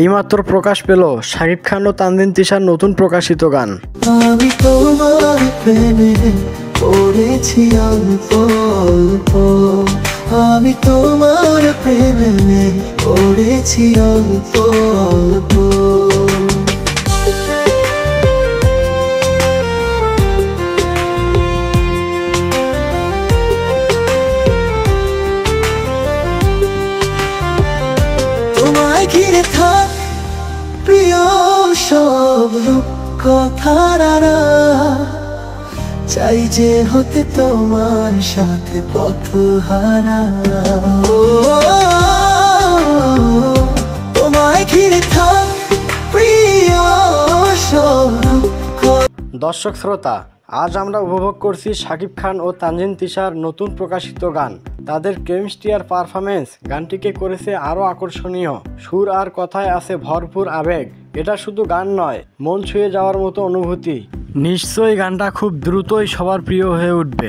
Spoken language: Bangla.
এইমাত্র প্রকাশ পেল শাকিব খান ও তানজিন তিশার নতুন প্রকাশিত গান। আমি তোমার প্রেমে পড়েছি অল্প অল্প, আমি তোমার প্রেমে পড়েছি অল্প অল্প। তোমায় ঘিরে থাক প্রিয় সব কথারা, চাই যে হতে তোমার সাথে পথহারা। তোমায় ঘিরে থাক প্রিয় সব। দর্শক শ্রোতা, আজ আমরা উপভোগ করছি শাকিব খান ও তানজিন তিশার নতুন প্রকাশিত গান। তাদের কেমিস্ট্রি আর পারফরমেন্স গানটিকে করেছে আরও আকর্ষণীয়। সুর আর কথায় আছে ভরপুর আবেগ। এটা শুধু গান নয়, মন ছুঁয়ে যাওয়ার মতো অনুভূতি। নিশ্চয়ই গানটা খুব দ্রুতই সবার প্রিয় হয়ে উঠবে।